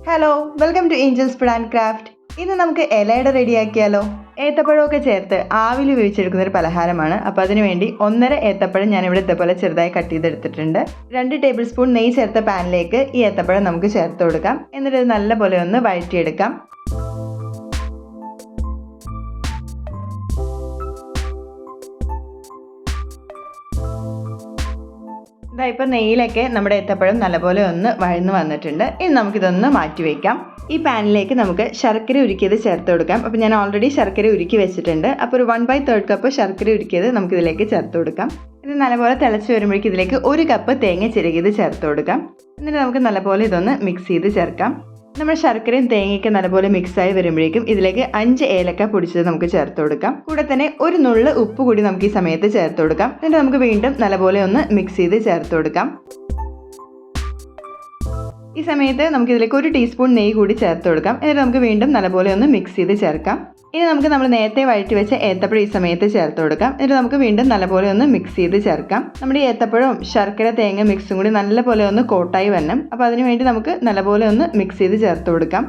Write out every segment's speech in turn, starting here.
Hello, welcome to Angels Food and Craft. ഇന്ന് നമുക്ക് ഇലയുടെ റെഡിയാക്കിയാലോ. ഏത്തപ്പഴമൊക്കെ ചേർത്ത് ആവിയിൽ വേവിച്ചെടുക്കുന്ന ഒരു പലഹാരമാണ്. അപ്പോൾ അതിനുവേണ്ടി 1.5 ഏത്തപ്പഴം ഞാനിവിടെ ഇതേപോലെ ചെറുതായി കട്ട് ചെയ്തെടുത്തിട്ടുണ്ട്. 2 ടേബിൾ സ്പൂൺ നെയ്യ് ചേർത്ത പാനിലേക്ക് ഈ ഏത്തപ്പഴം നമുക്ക് ചേർത്ത് കൊടുക്കാം. എന്നിട്ട് ഇത് നല്ലപോലെ ഒന്ന് വഴറ്റിയെടുക്കാം. ഇപ്പോൾ നെയ്യിലൊക്കെ നമ്മുടെ ഏത്തപ്പഴം നല്ലപോലെ ഒന്ന് വഴന്ന് വന്നിട്ടുണ്ട്. ഇനി നമുക്കിതൊന്ന് മാറ്റി വയ്ക്കാം. ഈ പാനിലേക്ക് നമുക്ക് ശർക്കര ഉരുക്കിയത് ചേർത്ത് കൊടുക്കാം. അപ്പോൾ ഞാൻ ഓൾറെഡി ശർക്കര ഉരുക്കി വെച്ചിട്ടുണ്ട്. അപ്പോൾ ഒരു 1/3 കപ്പ് ശർക്കര ഉരുക്കിയത് നമുക്കിതിലേക്ക് ചേർത്ത് കൊടുക്കാം. ഇത് നല്ലപോലെ തിളച്ച് വരുമ്പോഴേക്കും ഇതിലേക്ക് 1 കപ്പ് തേങ്ങ ചിരകിയത് ചേർത്ത് കൊടുക്കാം. എന്നിട്ട് നമുക്ക് നല്ലപോലെ ഇതൊന്ന് മിക്സ് ചെയ്ത് ചേർക്കാം. നമ്മുടെ ശർക്കരയും തേങ്ങയൊക്കെ നല്ലപോലെ മിക്സായി വരുമ്പോഴേക്കും ഇതിലേക്ക് 5 ഏലക്ക പൊടിച്ചത് നമുക്ക് ചേർത്ത് കൊടുക്കാം. കൂടെ തന്നെ ഒരു നുള്ള് ഉപ്പ് കൂടി നമുക്ക് ഈ സമയത്ത് ചേർത്ത് കൊടുക്കാം. എന്നിട്ട് നമുക്ക് വീണ്ടും നല്ലപോലെ ഒന്ന് മിക്സ് ചെയ്ത് ചേർത്ത് കൊടുക്കാം. ഈ സമയത്ത് നമുക്ക് ഇതിലേക്ക് 1 ടീസ്പൂൺ നെയ്യ് കൂടി ചേർത്ത് കൊടുക്കാം. എന്നിട്ട് നമുക്ക് വീണ്ടും നല്ലപോലെ ഒന്ന് മിക്സ് ചെയ്ത് ചേർക്കാം. ഇനി നമുക്ക് നമ്മൾ നേരത്തെ വഴറ്റി വെച്ച ഏത്തപ്പഴം ഈ സമയത്ത് ചേർത്ത് കൊടുക്കാം. എന്നിട്ട് നമുക്ക് വീണ്ടും നല്ലപോലെ ഒന്ന് മിക്സ് ചെയ്ത് ചേർക്കാം. നമ്മുടെ ഏത്തപ്പഴവും ശർക്കര തേങ്ങ മിക്സും കൂടി നല്ലപോലെ ഒന്ന് കോട്ടായി വരണം. അപ്പോൾ അതിന് വേണ്ടി നമുക്ക് നല്ലപോലെ ഒന്ന് മിക്സ് ചെയ്ത് ചേർത്ത് കൊടുക്കാം.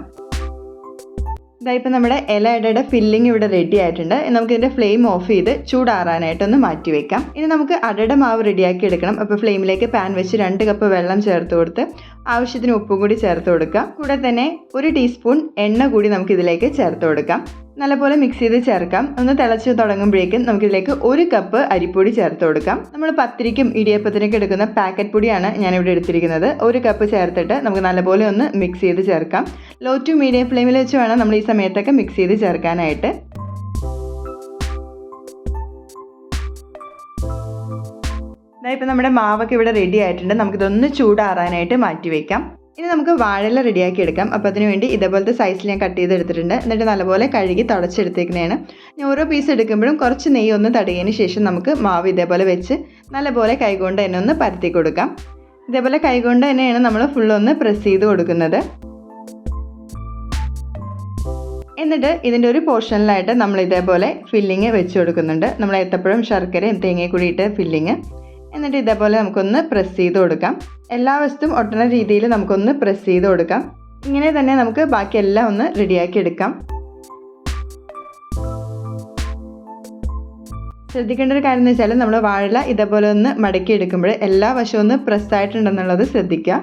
ഇതായിപ്പോൾ നമ്മുടെ ഇലയുടെ ഫില്ലിംഗ് ഇവിടെ റെഡി ആയിട്ടുണ്ട്. നമുക്ക് ഇതിൻ്റെ ഫ്ലെയിം ഓഫ് ചെയ്ത് ചൂടാറാനായിട്ടൊന്ന് മാറ്റി വെക്കാം. ഇനി നമുക്ക് അടയുടെ മാവ് റെഡിയാക്കി എടുക്കണം. അപ്പോൾ ഫ്ലെയിമിലേക്ക് പാൻ വെച്ച് 2 കപ്പ് വെള്ളം ചേർത്ത് കൊടുത്ത് ആവശ്യത്തിന് ഉപ്പും കൂടി ചേർത്ത് കൊടുക്കാം. കൂടെ തന്നെ 1 ടീസ്പൂൺ എണ്ണ കൂടി നമുക്ക് ഇതിലേക്ക് ചേർത്ത് കൊടുക്കാം. നല്ലപോലെ മിക്സ് ചെയ്ത് ചേർക്കാം. ഒന്ന് തിളച്ച് തുടങ്ങുമ്പോഴേക്കും നമുക്കിതിലേക്ക് 1 കപ്പ് അരിപ്പൊടി ചേർത്ത് കൊടുക്കാം. നമ്മൾ പത്തിരിക്കും ഇടിയപ്പത്തിനൊക്കെ എടുക്കുന്ന പാക്കറ്റ് പൊടിയാണ് ഞാനിവിടെ എടുത്തിരിക്കുന്നത്. 1 കപ്പ് ചേർത്തിട്ട് നമുക്ക് നല്ലപോലെ ഒന്ന് മിക്സ് ചെയ്ത് ചേർക്കാം. ലോ ടു മീഡിയം ഫ്ലെയിമിൽ വെച്ച് വേണം നമ്മൾ ഈ സമയത്തൊക്കെ മിക്സ് ചെയ്ത് ചേർക്കാനായിട്ട്. ഇപ്പോൾ നമ്മുടെ മാവൊക്കെ ഇവിടെ റെഡി ആയിട്ടുണ്ട്. നമുക്കിതൊന്ന് ചൂടാറാനായിട്ട് മാറ്റി വയ്ക്കാം. ഇനി നമുക്ക് വാഴയില റെഡിയാക്കി എടുക്കാം. അപ്പോൾ അതിന് വേണ്ടി ഇതേപോലത്തെ സൈസിൽ ഞാൻ കട്ട് ചെയ്തെടുത്തിട്ടുണ്ട്. എന്നിട്ട് നല്ലപോലെ കഴുകി തുടച്ചെടുത്തേക്കുന്നതാണ്. ഞാൻ ഓരോ പീസ് എടുക്കുമ്പോഴും കുറച്ച് നെയ്യ് ഒന്ന് തടയിയതിന് ശേഷം നമുക്ക് മാവ് ഇതേപോലെ വെച്ച് നല്ലപോലെ കൈകൊണ്ട് തന്നെ ഒന്ന് പരത്തി കൊടുക്കാം. ഇതേപോലെ കൈകൊണ്ട് തന്നെയാണ് നമ്മൾ ഫുള്ളൊന്ന് പ്രസ് ചെയ്ത് കൊടുക്കുന്നത്. എന്നിട്ട് ഇതിൻ്റെ ഒരു പോർഷനിലായിട്ട് നമ്മൾ ഇതേപോലെ ഫില്ലിങ് വെച്ച് കൊടുക്കുന്നുണ്ട്. നമ്മൾ ഏത്തപ്പഴം ശർക്കരയും തേങ്ങയും കൂടി ഇട്ട് ഫില്ലിങ്. എന്നിട്ട് ഇതേപോലെ നമുക്കൊന്ന് പ്രസ് ചെയ്ത് കൊടുക്കാം. എല്ലാ വശത്തും ഒട്ടുന്ന രീതിയിൽ നമുക്കൊന്ന് പ്രസ് ചെയ്ത് കൊടുക്കാം. ഇങ്ങനെ തന്നെ നമുക്ക് ബാക്കിയെല്ലാം ഒന്ന് റെഡിയാക്കി എടുക്കാം. ശ്രദ്ധിക്കേണ്ട ഒരു കാര്യം എന്ന് വെച്ചാൽ നമ്മൾ വാഴ ഇതേപോലെ ഒന്ന് മടക്കി എടുക്കുമ്പോൾ എല്ലാ വശവും ഒന്ന് പ്രസ് ആയിട്ടുണ്ടെന്നുള്ളത് ശ്രദ്ധിക്കുക.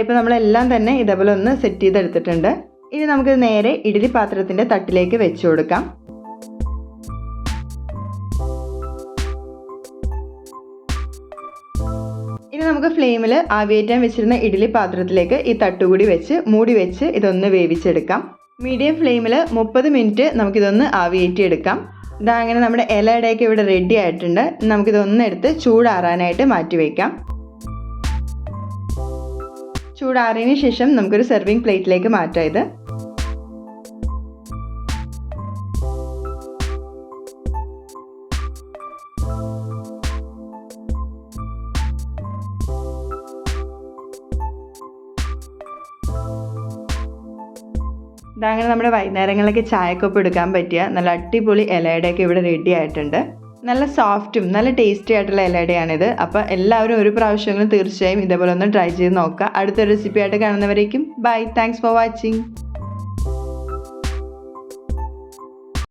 ഇപ്പോൾ നമ്മളെല്ലാം തന്നെ ഇതേപോലെ ഒന്ന് സെറ്റ് ചെയ്തെടുത്തിട്ടുണ്ട്. ഇനി നമുക്ക് നേരെ ഇഡ്ഡലി പാത്രത്തിൻ്റെ തട്ടിലേക്ക് വെച്ച് കൊടുക്കാം. ഇനി നമുക്ക് ഫ്ലെയിമിൽ ആവിയേറ്റാൻ വെച്ചിരുന്ന ഇഡ്ഡലി പാത്രത്തിലേക്ക് ഈ തട്ടുകൂടി വെച്ച് മൂടി വെച്ച് ഇതൊന്ന് വേവിച്ചെടുക്കാം. മീഡിയം ഫ്ലെയിമിൽ 30 മിനിറ്റ് നമുക്കിതൊന്ന് ആവിയേറ്റി എടുക്കാം. അങ്ങനെ നമ്മുടെ ഇലയുടെയൊക്കെ ഇവിടെ റെഡി ആയിട്ടുണ്ട്. നമുക്കിതൊന്ന് എടുത്ത് ചൂടാറാനായിട്ട് മാറ്റി വയ്ക്കാം. ചൂടാറിയതിന് ശേഷം നമുക്കൊരു സെർവിങ് പ്ലേറ്റിലേക്ക് മാറ്റാം. ഇത് അങ്ങനെ നമ്മുടെ വൈകുന്നേരങ്ങളിലൊക്കെ ചായക്കൊപ്പം എടുക്കാൻ പറ്റിയ നല്ല അടിപൊളി ഇലയുടെയൊക്കെ ഇവിടെ റെഡി ആയിട്ടുണ്ട്. നല്ല സോഫ്റ്റും നല്ല ടേസ്റ്റി ആയിട്ടുള്ള ഇലയുടെയാണിത്. അപ്പോൾ എല്ലാവരും ഒരു പ്രാവശ്യമെങ്കിലും തീർച്ചയായും ഇതേപോലെ ഒന്ന് ട്രൈ ചെയ്ത് നോക്കുക. അടുത്ത റെസിപ്പി ആയിട്ട് കാണുന്നവരേക്കും ബൈ. Thanks for watching.